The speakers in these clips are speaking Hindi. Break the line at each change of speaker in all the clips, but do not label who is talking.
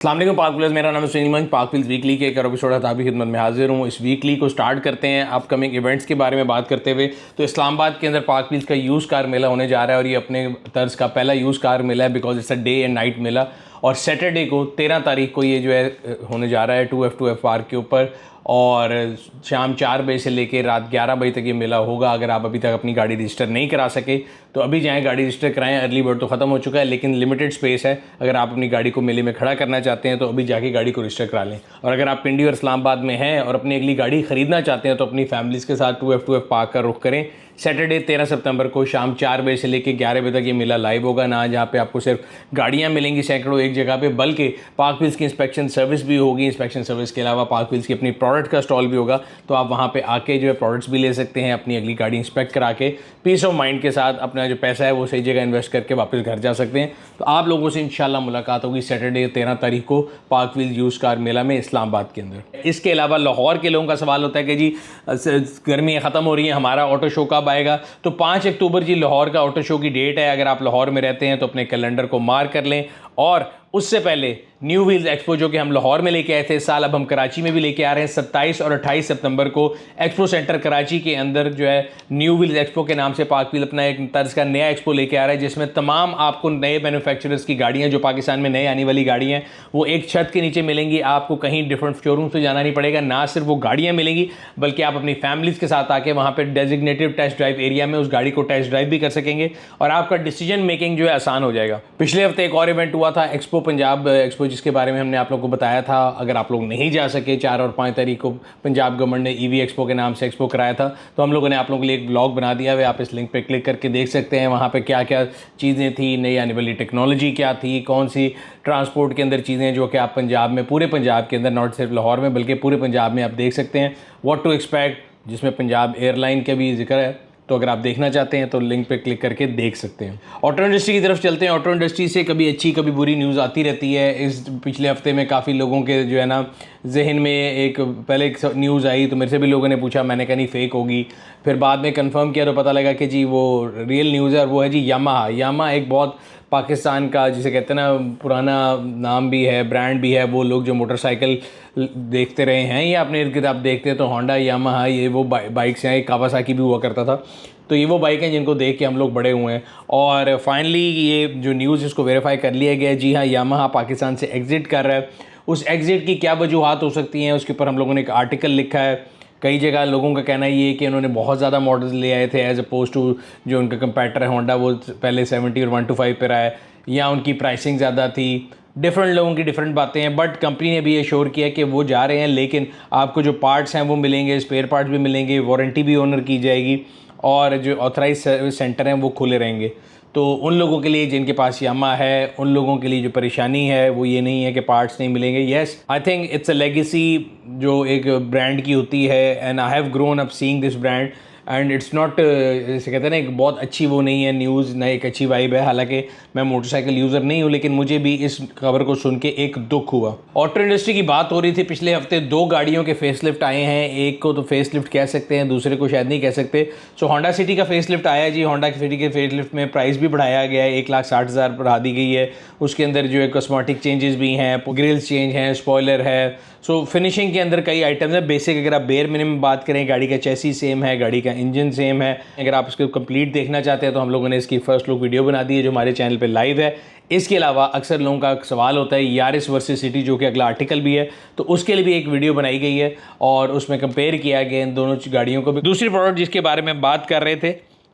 अस्सलाम वालेकुम पाक व्यूअर्स, मेरा नाम है सुनील मंच। पाक व्यूअर्स वीकली के एक और एपिसोड है आपकी खिदमत में हाजिर हूँ। इस वीकली को स्टार्ट करते हैं अपकमिंग इवेंट्स के बारे में बात करते हुए। तो इस्लामाबाद के अंदर पाक व्हील्स का यूज़ कार मेला होने जा रहा है और ये अपने तर्ज का पहला यूज़ कार मेला है because it's a day and night मेला। और सैटरडे को 13 तारीख को ये जो है होने जा रहा है 2F2F पार्क के ऊपर, और शाम 4 बजे से लेकर रात 11 बजे तक ये मेला होगा। अगर आप अभी तक अपनी गाड़ी रजिस्टर नहीं करा सके तो अभी जाएं, गाड़ी रजिस्टर कराएं। अर्ली बर्ड तो ख़त्म हो चुका है लेकिन लिमिटेड स्पेस है। अगर आप अपनी गाड़ी को मेले में खड़ा करना चाहते हैं तो अभी जाके गाड़ी को रजिस्टर करा लें। और अगर आप पिंडी और इस्लामाबाद में हैं और अपनी अगली गाड़ी ख़रीदना चाहते हैं तो अपनी फैमिलीज़ के साथ 2F2F पार्क का रुख करें। सैटरडे 13 सितंबर को शाम 4 बजे से लेकर 11 बजे तक ये मेला लाइव होगा ना, जहाँ पे आपको सिर्फ गाड़ियाँ मिलेंगी सैकड़ों एक जगह पे, बल्कि पाक व्हील्स की इंस्पेक्शन सर्विस भी होगी। इंस्पेक्शन सर्विस के अलावा पाक व्हील्स की अपनी प्रोडक्ट का स्टॉल भी होगा, तो आप वहाँ पे आके जो है प्रोडक्ट्स भी ले सकते हैं, अपनी अगली गाड़ी इंस्पेक्ट करा के पीस ऑफ माइंड के साथ अपना जो पैसा है वो सही जगह इन्वेस्ट करके वापस घर जा सकते हैं। तो आप लोगों से इंशाल्लाह मुलाकात होगी सैटरडे 13 तारीख को पाक व्हील्स यूज़ कार मेला में इस्लामाबाद के अंदर। इसके अलावा लाहौर के लोगों का सवाल होता है कि जी गर्मियाँ ख़त्म हो रही हैं, हमारा ऑटो शो कब आएगा? तो 5 अक्टूबर जी लाहौर का ऑटो शो की डेट है। अगर आप लाहौर में रहते हैं तो अपने कैलेंडर को मार्क कर लें। और उससे पहले न्यू व्हील्स एक्सपो जो कि हम लाहौर में लेके आए थे, इस साल अब हम कराची में भी लेके आ रहे हैं। 27 और 28 सितंबर को एक्सपो सेंटर कराची के अंदर जो है न्यू व्हील्स एक्सपो के नाम से पाक व्हील अपना एक तर्ज का नया एक्सपो लेके आ रहा है, जिसमें तमाम आपको नए मैन्युफैक्चरर्स की गाड़ियाँ जो पाकिस्तान में नए आने वाली गाड़ियाँ हैं वो एक छत के नीचे मिलेंगी। आपको कहीं डिफरेंट शोरूम से जाना नहीं पड़ेगा। ना सिर्फ वो गाड़ियाँ मिलेंगी बल्कि आप अपनी फैमिलीज़ के साथ आके वहाँ पर डेजिग्नेटिव टेस्ट ड्राइव एरिया में उस गाड़ी को टेस्ट ड्राइव भी कर सकेंगे और आपका डिसीजन मेकिंग जो है आसान हो जाएगा। पिछले हफ्ते एक और इवेंट हुआ था एक्सपो पंजाब एक्सपो, जिसके बारे में हमने आप लोगों को बताया था। अगर आप लोग नहीं जा सके, 4 और 5 तारीख को पंजाब गवर्नमेंट ने EV एक्सपो के नाम से एक्सपो कराया था, तो हम लोगों ने आप लोगों के लिए एक ब्लॉग बना दिया है। आप इस लिंक पे क्लिक करके देख सकते हैं वहाँ पे क्या क्या चीज़ें थी, नई आने वाली टेक्नोलॉजी क्या थी, कौन सी ट्रांसपोर्ट के अंदर चीज़ें जो कि आप पंजाब में, पूरे पंजाब के अंदर, नॉट सिर्फ लाहौर में बल्कि पूरे पंजाब में आप देख सकते हैं। व्हाट टू एक्सपेक्ट, जिसमें पंजाब एयरलाइन का भी जिक्र है। तो अगर आप देखना चाहते हैं तो लिंक पे क्लिक करके देख सकते हैं। ऑटो इंडस्ट्री की तरफ चलते हैं। ऑटो इंडस्ट्री से कभी अच्छी कभी बुरी न्यूज़ आती रहती है। इस पिछले हफ्ते में काफ़ी लोगों के जो है ना जहन में एक न्यूज़ आई तो मेरे से भी लोगों ने पूछा, मैंने कहा नहीं फेक होगी। फिर बाद में कंफर्म किया तो पता लगा कि जी वो रियल न्यूज़ है और वो है जी यामाहा। एक बहुत पाकिस्तान का जिसे कहते हैं ना पुराना नाम भी है, ब्रांड भी है। वो लोग जो मोटरसाइकिल देखते रहे हैं या अपने इर्द गिर्द आप देखते हैं तो होंडा, यामाहा, ये वो बाइक्स हैं। कावासाकी भी हुआ करता था। तो ये वो बाइक हैं जिनको देख के हम लोग बड़े हुए हैं। और फाइनली ये जो न्यूज़ इसको वेरीफाई कर लिया गया। जी हाँ, यामाहा पाकिस्तान से एग्ज़िट कर रहा है। उस एग्ज़िट की क्या वजूहात हो सकती हैं उसके ऊपर हम लोगों ने एक आर्टिकल लिखा है। कई जगह लोगों का कहना ये है कि उन्होंने बहुत ज़्यादा मॉडल्स ले आए थे एज अपोज टू जो उनका कंपैटर है होंडा, वो पहले 70 और 125 पर आया, या उनकी प्राइसिंग ज़्यादा थी। डिफरेंट लोगों की डिफरेंट बातें हैं, बट कंपनी ने भी एश्योर किया कि वो जा रहे हैं, लेकिन आपको जो पार्ट्स हैं वो मिलेंगे, स्पेयर पार्ट्स भी मिलेंगे, वारंटी भी ऑनर की जाएगी और जो ऑथराइज सर्विस सेंटर हैं वो खुले रहेंगे। तो उन लोगों के लिए जिनके पास यामा है, उन लोगों के लिए जो परेशानी है वो ये नहीं है कि पार्ट्स नहीं मिलेंगे। Yes, I think it's a legacy जो एक ब्रांड की होती है, and I have grown up seeing this brand and it's not, जैसे कहते हैं ना, एक बहुत अच्छी वो नहीं है न्यूज़, ना एक अच्छी वाइब है। हालांकि मैं मोटरसाइकिल यूज़र नहीं हूँ, लेकिन मुझे भी इस खबर को सुन के एक दुख हुआ। ऑटो इंडस्ट्री की बात हो रही थी। पिछले हफ्ते 2 गाड़ियों के फेसलिफ्ट आए हैं। एक को तो फेसलिफ्ट कह सकते हैं, दूसरे को शायद नहीं कह सकते। सो होंडा सिटी का फेसलिफ्ट आया जी। होंडा सिटी के फेसलिफ्ट में प्राइस भी बढ़ाया गया है, 1,60,000 बढ़ा दी गई है। उसके अंदर जो है कॉस्मेटिक चेंजेस भी हैं, ग्रिल्स चेंज हैं, स्पॉयलर है। सो फिनिशिंग के अंदर कई आइटम्स है। बेसिक अगर आप बेयर मिनिमम बात करें, गाड़ी का चेसी सेम है, गाड़ी का इंजन सेम है। अगर आप इसको कंप्लीट देखना चाहते हैं तो हम लोगों ने इसकी फर्स्ट लुक वीडियो बना दी है जो हमारे चैनल पे लाइव है। इसके अलावा अक्सर लोगों का सवाल होता है यारिस वर्सेस सिटी, जो कि अगला आर्टिकल भी है, तो उसके लिए भी एक वीडियो बनाई गई है और उसमें कंपेयर किया गया इन दोनों गाड़ियों को भी। दूसरी प्रोडक्ट जिसके बारे में बात कर रहे थे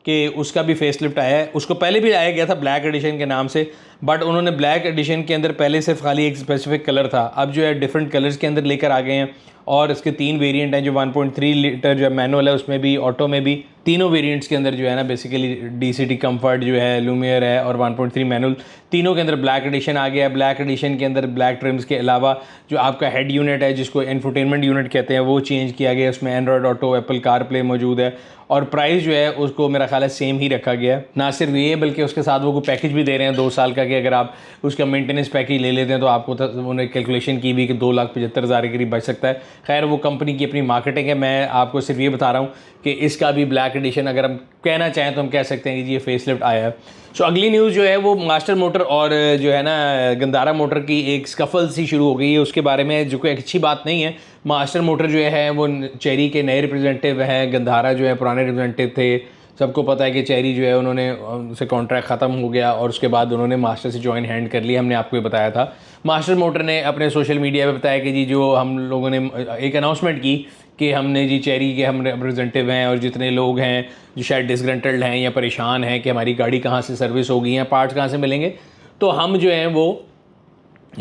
कि उसका भी फेसलिफ्ट आया है, उसको पहले भी लाया गया था ब्लैक एडिशन के नाम से, बट उन्होंने ब्लैक एडिशन के अंदर पहले सिर्फ खाली एक स्पेसिफिक कलर था, अब जो है डिफरेंट कलर्स के अंदर लेकर आ गए हैं। और इसके 3 वेरिएंट हैं, जो 1.3 लीटर जो है मैनुअल है, उसमें भी, ऑटो में भी। तीनों वेरिएंट्स के अंदर जो है ना बेसिकली DCT कंफर्ट जो है, लूमियर है और 1.3 मैनुअल, तीनों के अंदर ब्लैक एडिशन आ गया है। ब्लैक एडिशन के अंदर ब्लैक ट्रिम्स के अलावा जो आपका हेड यूनिट है, जिसको इंफोटेनमेंट यूनिट कहते हैं, वो चेंज किया गया है। उसमें Android auto, Apple car play मौजूद है और प्राइस जो है उसको मेरा ख्याल है सेम ही रखा गया है। ना सिर्फ ये बल्कि उसके साथ वो कोई पैकेज भी दे रहे हैं 2 साल का, कि कि अगर आप उसका मेंटेनेंस पैकेज ले लेते हैं तो आपको उन्होंने कैलकुलेशन की भी कि 2,75,000 के करीब बच सकता है। खैर वो कंपनी की अपनी मार्केटिंग है, मैं आपको सिर्फ ये बता रहा हूँ कि इसका भी ब्लैक एडिशन अगर हम कहना चाहें तो हम कह सकते हैं कि ये फेसलिफ्ट आया है। सो अगली न्यूज़ जो है वो मास्टर मोटर और जो है ना गंदारा मोटर की एक स्कफल सी शुरू हो गई है, उसके बारे में, जो कोई अच्छी बात नहीं है। मास्टर मोटर जो है वो चेरी के नए रिप्रेजेंटेटिव हैं, गंदारा जो है पुराने रिप्रेजेंटेटिव थे। सबको पता है कि चेरी जो है उन्होंने उनसे कॉन्ट्रैक्ट ख़त्म हो गया और उसके बाद उन्होंने मास्टर से जॉइन हैंड कर लिया, हमने आपको ये बताया था। मास्टर मोटर ने अपने सोशल मीडिया पे बताया कि जी जो हम लोगों ने एक अनाउंसमेंट की कि हमने जी चेरी के हम रिप्रेजेंटेटिव हैं और जितने लोग हैं जो शायद डिसग्रंटल्ड हैं या परेशान हैं कि हमारी गाड़ी कहाँ से सर्विस होगी या पार्ट्स कहाँ से मिलेंगे, तो हम जो हैं वो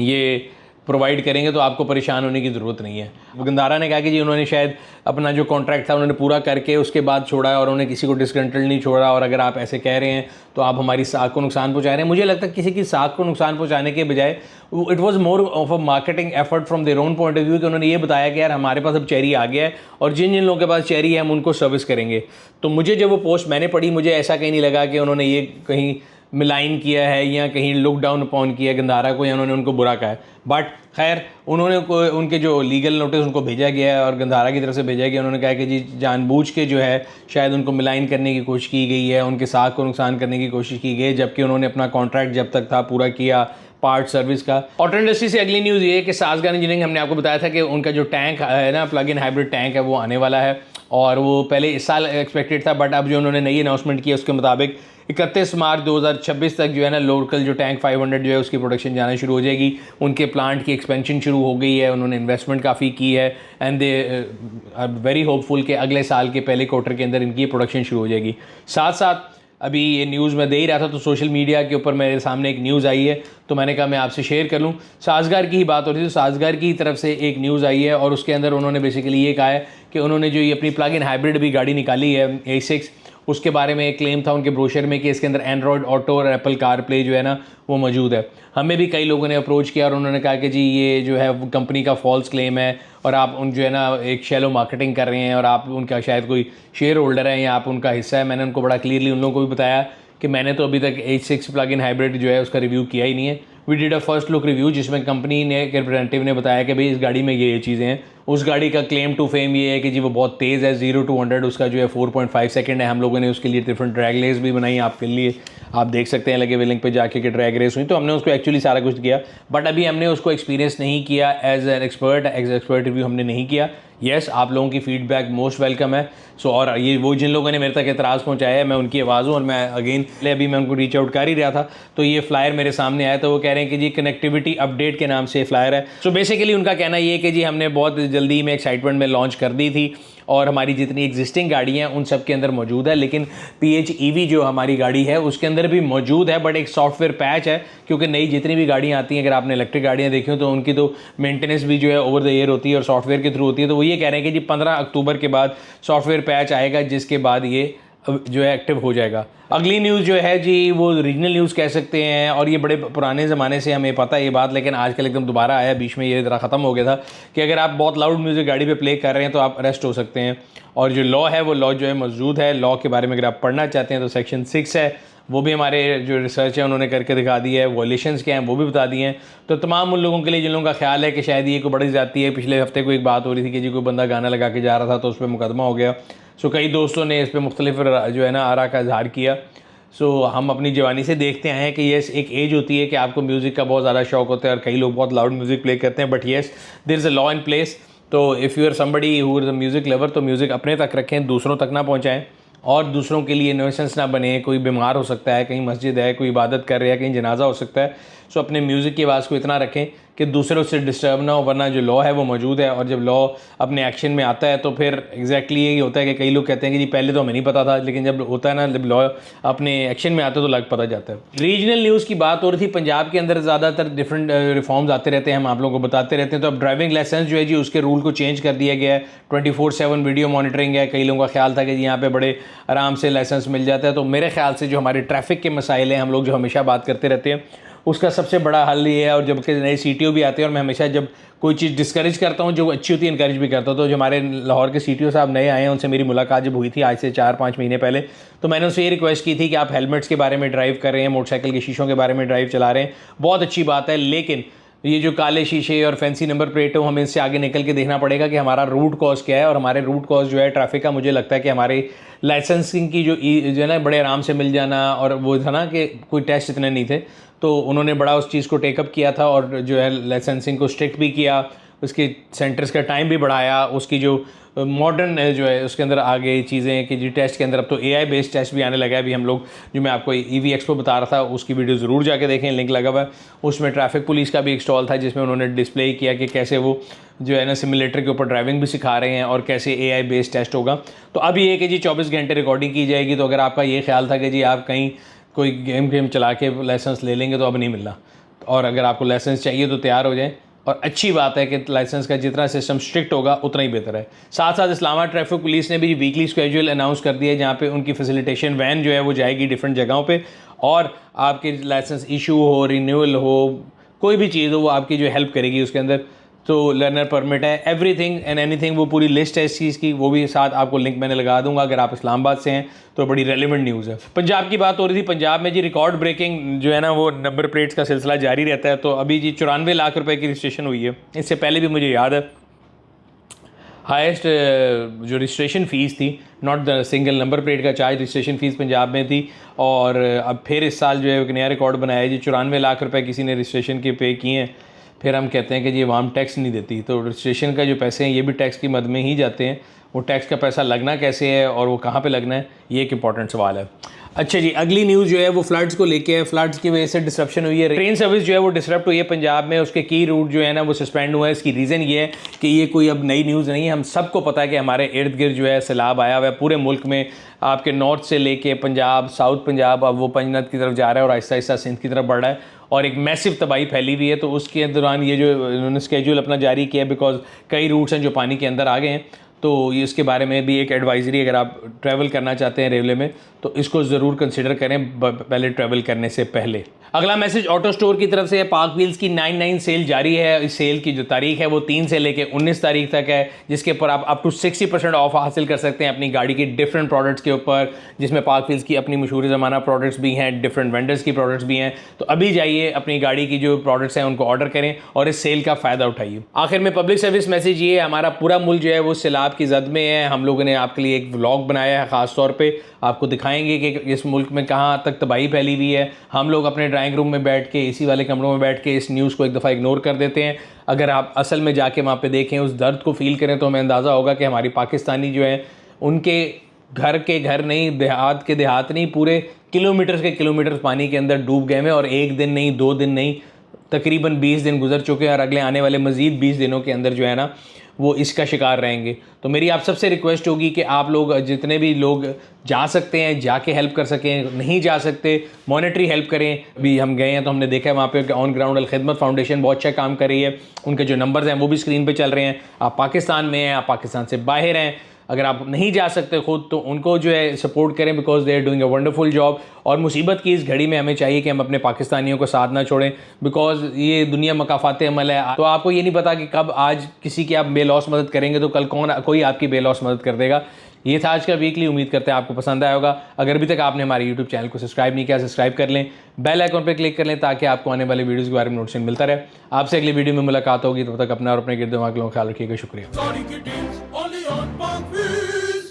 ये प्रोवाइड करेंगे, तो आपको परेशान होने की ज़रूरत नहीं है। गंदारा ने कहा कि जी उन्होंने शायद अपना जो कॉन्ट्रैक्ट था उन्होंने पूरा करके उसके बाद छोड़ा और उन्होंने किसी को डिसग्रंटल्ड नहीं छोड़ा, और अगर आप ऐसे कह रहे हैं तो आप हमारी साख को नुकसान पहुंचा रहे हैं। मुझे लगता है किसी की साख को नुकसान पहुंचाने के बजाय it was more of a marketing effort from their own point of view कि उन्होंने ये बताया कि यार हमारे पास अब चेरी आ गया है और जिन जिन लोगों के पास चेरी है हम उनको सर्विस करेंगे। तो मुझे जब वो पोस्ट मैंने पढ़ी, मुझे ऐसा कहीं नहीं लगा कि उन्होंने ये कहीं मिलाइन किया है या कहीं लुक डाउन अपॉन किया गंदारा को या उन्होंने उनको बुरा कहा है। बट खैर उन्होंने उनके जो लीगल नोटिस उनको भेजा गया है और गंदारा की तरफ से भेजा गया, उन्होंने कहा कि जी जानबूझ के जो है शायद उनको मिलाइन करने की कोशिश की गई है, उनके साख को नुकसान करने की कोशिश की गई, जबकि उन्होंने अपना कॉन्ट्रैक्ट जब तक था पूरा किया पार्ट सर्विस का। ऑटो इंडस्ट्री से अगली न्यूज़ ये है कि साजगार इंजीनियरिंग, हमने आपको बताया था कि उनका जो टैंक है ना, प्लग इन हाइब्रिड टैंक है, वो आने वाला है और वो पहले इस साल एक्सपेक्टेड था, बट अब जो उन्होंने नई अनाउंसमेंट की है उसके मुताबिक 31 मार्च 2026 तक जो है ना लोकल जो टैंक 500 जो है उसकी प्रोडक्शन जाना शुरू हो जाएगी। उनके प्लांट की एक्सपेंशन शुरू हो गई है, उन्होंने इन्वेस्टमेंट काफ़ी की है and they are very hopeful कि अगले साल के पहले क्वार्टर के अंदर इनकी प्रोडक्शन शुरू हो जाएगी। साथ साथ अभी ये न्यूज़ मैं दे ही रहा था तो सोशल मीडिया के ऊपर मेरे सामने एक न्यूज़ आई है, तो मैंने कहा मैं आपसे शेयर कर लूँ। साजगार की ही बात हो रही थी, तो साजगार की तरफ से एक न्यूज़ आई है और उसके अंदर उन्होंने बेसिकली ये कहा है कि उन्होंने जो ये अपनी प्लग इन हाइब्रिड भी गाड़ी निकाली है A6, उसके बारे में एक क्लेम था उनके ब्रोशर में कि इसके अंदर एंड्रॉयड ऑटो और एप्पल कार प्ले जो है ना वो मौजूद है। हमें भी कई लोगों ने अप्रोच किया और उन्होंने कहा कि जी ये जो है कंपनी का फॉल्स क्लेम है और आप उन जो है ना एक शैलो मार्केटिंग कर रहे हैं और आप उनका शायद कोई शेयर होल्डर है या आप उनका हिस्सा है। मैंने उनको बड़ा क्लियरली उन लोगों को भी बताया कि मैंने तो अभी तक H6 प्लग इन हाइब्रिड जो है उसका रिव्यू किया ही नहीं है। We did a first look review जिसमें कंपनी ने रिप्रेजेंटेटिव ने बताया कि भाई इस गाड़ी में ये चीज़ें हैं। उस गाड़ी का क्लेम टू फेम ये है कि जी वो बहुत तेज़ है, 0 to 100 उसका जो है 4.5 सेकंड है। हम लोगों ने उसके लिए डिफरेंट ड्रैग रेस भी बनाई आपके लिए, आप देख सकते हैं लगे हुए लिंक पे जाके कि ड्रैग रेस हुई, तो हमने उसको एक्चुअली सारा कुछ किया, बट अभी हमने उसको एक्सपीरियंस नहीं किया एज एन एक्सपर्ट रिव्यू हमने नहीं किया। येस, आप लोगों की फीडबैक मोस्ट वेलकम है। सो और ये वो जिन लोगों ने मेरे तक एतराज़ पहुंचाया है मैं उनकी आवाज़ हूँ और मैं अगेन अभी मैं उनको रीच आउट कर ही रहा था तो ये फ्लायर मेरे सामने आया, तो वो कह रहे हैं कि जी कनेक्टिविटी अपडेट के नाम से फ्लायर है। सो बेसिकली उनका कहना ये है कि जी हमने बहुत जल्दी में एक्साइटमेंट में लॉन्च कर दी थी और हमारी जितनी एग्जिस्टिंग गाड़ियाँ हैं उन सब के अंदर मौजूद है, लेकिन PHEV जो हमारी गाड़ी है उसके अंदर भी मौजूद है, बट एक सॉफ्टवेयर पैच है क्योंकि नई जितनी भी गाड़ियाँ आती हैं, अगर आपने इलेक्ट्रिक गाड़ियाँ देखी हो तो उनकी तो मेंटेनेंस भी जो है ओवर द एयर होती है और सॉफ्टवेयर के थ्रू होती है। तो वो ये कह रहे हैं कि जी 15 अक्टूबर के बाद सॉफ्टवेयर पैच आएगा जिसके बाद ये जो है एक्टिव हो जाएगा। अगली न्यूज़ जो है जी वो रीजनल न्यूज़ कह सकते हैं और ये बड़े पुराने ज़माने से हमें पता है ये बात, लेकिन आजकल एकदम दोबारा आया, बीच में ये ज़रा ख़त्म हो गया था कि अगर आप बहुत लाउड म्यूज़िक गाड़ी पे प्ले कर रहे हैं तो आप अरेस्ट हो सकते हैं। और जो लॉ है वो लॉ जो है मौजूद है। लॉ के बारे में अगर आप पढ़ना चाहते हैं तो सेक्शन 6 है, वो भी हमारे जो रिसर्च है उन्होंने करके दिखा दी है। वॉयलेशंस क्या हैं वो भी बता दिए हैं। तो तमाम उन लोगों के लिए जिन लोगों का ख्याल है कि शायद ये कोई बड़ी ज़्यादती है, पिछले हफ्ते को एक बात हो रही थी कि जी कोई बंदा गाना लगा के जा रहा था तो उस पर मुकदमा हो गया। सो कई दोस्तों ने इस पर मुख्तलिफ जो है ना आरा का इजहार किया। सो हम अपनी जवानी से देखते आए हैं कि येस एक एज होती है कि आपको म्यूज़िक का बहुत ज़्यादा शौक होता है और कई लोग बहुत लाउड म्यूज़िक प्ले करते हैं, but yes there is a law in place. तो if you are somebody who is a music lover तो म्यूज़िक अपने तक रखें, दूसरों तक ना पहुँचाएँ और दूसरों के लिए न्यूसेंस ना बने। कोई बीमार हो सकता है, कहीं मस्जिद है, कोई इबादत कर रहा है, कहीं जनाजा हो सकता है। सो अपने म्यूज़िक की आवाज़ को इतना रखें कि दूसरों से डिस्टर्ब ना हो, वरना जो लॉ है वो मौजूद है और जब लॉ अपने एक्शन में आता है तो फिर एग्जैक्टली यही होता है कि कई लोग कहते हैं कि जी पहले तो हमें नहीं पता था, लेकिन जब होता है ना, जब लॉ अपने एक्शन में आता है तो लग पता जाता है। रीजनल न्यूज़ की बात हो रही थी, पंजाब के अंदर ज़्यादातर डिफरेंट रिफॉर्म्स आते रहते हैं, हम आप लोगों को बताते रहते हैं। तो अब ड्राइविंग लाइसेंस जो है जी उसके रूल को चेंज कर दिया गया है, 24/7 वीडियो मॉनिटरिंग है। कई लोगों का ख्याल था कि जी यहाँ पे बड़े आराम से लाइसेंस मिल जाता है, तो मेरे ख्याल से जो हमारे ट्रैफिक के मसाइल हैं, हम लोग जो हमेशा बात करते रहते हैं, उसका सबसे बड़ा हल ये है। और जब के नए CTO भी आते हैं, और मैं हमेशा जब कोई चीज़ डिस्करेज करता हूँ जो अच्छी होती है इनकरेज भी करता हूँ। तो जो हमारे लाहौर के CTO साहब नए आए हैं, उनसे मेरी मुलाकात जब हुई थी आज से 4-5 महीने पहले, तो मैंने उनसे ये रिक्वेस्ट की थी कि आप हेलमेट्स के बारे में ड्राइव कर रहे हैं, मोटरसाइकिल के शीशों के बारे में ड्राइव चला रहे हैं, बहुत अच्छी बात है, लेकिन ये जो काले शीशे और फैंसी नंबर प्लेट हो, हमें इससे आगे निकल के देखना पड़ेगा कि हमारा रूट कॉज क्या है। और हमारे रूट कॉज जो है ट्रैफिक का, मुझे लगता है कि हमारे लाइसेंसिंग की जो है ना बड़े आराम से मिल जाना, और वो था ना कि कोई टेस्ट इतने नहीं थे, तो उन्होंने बड़ा उस चीज़ को टेकअप किया था और जो है लाइसेंसिंग को स्ट्रिक्ट भी किया, उसके सेंटर्स का टाइम भी बढ़ाया, उसकी जो मॉडर्न जो है उसके अंदर आ गई चीज़ें कि जी टेस्ट के अंदर अब तो AI बेस्ड टेस्ट भी आने लगा है। अभी हम लोग जो मैं आपको EV एक्सपो बता रहा था उसकी वीडियो ज़रूर जाके देखें, लिंक लगा हुआ है। उसमें ट्रैफिक पुलिस का भी एक स्टॉल था जिसमें उन्होंने डिस्प्ले किया कि कैसे वो जो है ना सिमुलेटर के ऊपर ड्राइविंग भी सिखा रहे हैं और कैसे AI बेस्ड टेस्ट होगा। तो अब ये है कि जी 24 घंटे रिकॉर्डिंग की जाएगी। तो अगर आपका ये ख्याल था कि जी आप कहीं कोई गेम चला के लाइसेंस ले लेंगे, तो अब नहीं मिलना। और अगर आपको लाइसेंस चाहिए तो तैयार हो जाएं। और अच्छी बात है कि लाइसेंस का जितना सिस्टम स्ट्रिक्ट होगा उतना ही बेहतर है। साथ साथ इस्लामाबाद ट्रैफिक पुलिस ने भी वीकली स्केड्यूल अनाउंस कर दिया है, जहाँ पे उनकी फैसिलिटेशन वैन जो है वो जाएगी डिफरेंट जगहों पे, और आपके लाइसेंस इशू हो, रिन्यूअल हो, कोई भी चीज़ हो, वो आपकी जो हेल्प करेगी उसके अंदर। तो लर्नर परमिट है, एवरीथिंग एंड एनीथिंग, वो पूरी लिस्ट है इस चीज़ की, वो भी साथ आपको लिंक मैंने लगा दूंगा अगर आप इस्लामाबाद से हैं तो। बड़ी रेलिवेंट न्यूज़ है। पंजाब की बात हो रही थी, पंजाब में जी रिकॉर्ड ब्रेकिंग जो है ना वो नंबर प्लेट्स का सिलसिला जारी रहता है। तो अभी जी 94 लाख रुपए की रजिस्ट्रेशन हुई है। इससे पहले भी मुझे याद है हाईएस्ट जो रजिस्ट्रेशन फ़ीस थी, not the single number plate का चार्ज, रजिस्ट्रेशन फ़ीस पंजाब में थी। और अब फिर इस साल जो है एक नया रिकॉर्ड बनाया जी 94 लाख रुपए किसी ने रजिस्ट्रेशन के पे किए हैं। फिर हम कहते हैं कि ये वाम टैक्स नहीं देती, तो रजिस्ट्रेशन का जो पैसे हैं ये भी टैक्स की मद में ही जाते हैं। वो टैक्स का पैसा लगना कैसे है और वो कहाँ पे लगना है, ये एक इंपॉर्टेंट सवाल है। अच्छा जी, अगली न्यूज़ जो है वो फ्लड्स को लेके है। फ्लड्स की वजह से डिसरप्शन हुई है, ट्रेन सर्विस जो है वो डिसरप्ट हुई है पंजाब में, उसके की रूट जो है ना वो सस्पेंड हुआ है। इसकी रीज़न ये है कि ये कोई अब नई न्यूज़ नहीं है, हम सबको पता है कि हमारे इर्द गिर्द जो है सैलाब आया हुआ है पूरे मुल्क में। आपके नॉर्थ से लेके पंजाब, साउथ पंजाब, अब वो पंजनद की तरफ जा रहा है और आहिस्ता आहिस्ता सिंध की तरफ बढ़ रहा है, और एक मैसिव तबाही फैली हुई है। तो उसके दौरान ये जो उन्होंने स्केड्यूल अपना जारी किया, बिकॉज कई रूट्स हैं जो पानी के अंदर आ गए हैं। तो ये इसके बारे में भी एक एडवाइजरी, अगर आप ट्रैवल करना चाहते हैं रेलवे में तो इसको ज़रूर कंसिडर करें पहले ट्रैवल करने से पहले। अगला मैसेज ऑटो स्टोर की तरफ से है। पाक व्हील्स की 99 सेल जारी है। इस सेल की जो तारीख है वो 3 से लेके 19 तारीख तक है, जिसके ऊपर आप अप टू 60% ऑफ हासिल कर सकते हैं अपनी गाड़ी की डिफरेंट प्रोडक्ट्स के ऊपर, जिसमें पाक व्हील्स की अपनी मशहूर ज़माना प्रोडक्ट्स भी हैं, डिफरेंट वेंडर्स की प्रोडक्ट्स भी हैं। तो अभी जाइए अपनी गाड़ी की जो प्रोडक्ट्स हैं उनको ऑर्डर करें और इस सेल का फ़ायदा उठाइए। आखिर में पब्लिक सर्विस मैसेज ये है, हमारा पूरा मुल्क जो है वो सैलाब की जद में है। हम लोगों ने आपके लिए एक व्लॉग बनाया है, ख़ास तौर पे आपको दिखाएंगे कि इस मुल्क में कहाँ तक तबाही फैली हुई है। हम लोग अपने ड्राइंग रूम में बैठ के, एसी वाले कमरों में बैठ के इस न्यूज़ को एक दफ़ा इग्नोर कर देते हैं। अगर आप असल में जाके वहाँ पे देखें, उस दर्द को फील करें, तो हमें अंदाज़ा होगा कि हमारी पाकिस्तानी जो है उनके घर के घर नहीं, देहात के देहात नहीं, पूरे किलोमीटर के किलोमीटर पानी के अंदर डूब गए हैं। और एक दिन नहीं, 2 दिन नहीं, तकरीबन 20 दिन गुजर चुके हैं और अगले आने वाले मज़ीद 20 दिनों के अंदर जो है ना वो इसका शिकार रहेंगे। तो मेरी आप सबसे रिक्वेस्ट होगी कि आप लोग जितने भी लोग जा सकते हैं जाके हेल्प कर सकें, नहीं जा सकते मॉनेटरी हेल्प करें। अभी हम गए हैं तो हमने देखा है वहाँ पे ऑन ग्राउंड अलखिदमत फाउंडेशन बहुत अच्छा काम कर रही है, उनके जो नंबर्स हैं वो भी स्क्रीन पे चल रहे हैं। आप पाकिस्तान में हैं, आप पाकिस्तान से बाहर हैं, अगर आप नहीं जा सकते खुद तो उनको जो है सपोर्ट करें, because they are doing a wonderful job. और मुसीबत की इस घड़ी में हमें चाहिए कि हम अपने पाकिस्तानियों को साथ ना छोड़ें, बिकॉज ये दुनिया मकाफात अमल है। तो आपको ये नहीं पता कि कब आज किसी की आप बेलौस मदद करेंगे तो कल कोई आपकी बेलौस मदद कर देगा। ये था आज का वीकली, उम्मीद करते हैं आपको पसंद आया होगा। अगर अभी तक आपने हमारे यूट्यूब चैनल को सब्सक्राइब नहीं किया, सब्सक्राइब कर लें, बेल आइकन पर क्लिक कर लें ताकि आपको आने वाले वीडियोज़ के बारे में नोटिफिकेशन मिलता रहे। आपसे अगली वीडियो में मुलाकात होगी, तब तक अपना और अपने गिरद दिमाग का ख्याल रखिएगा। शुक्रिया।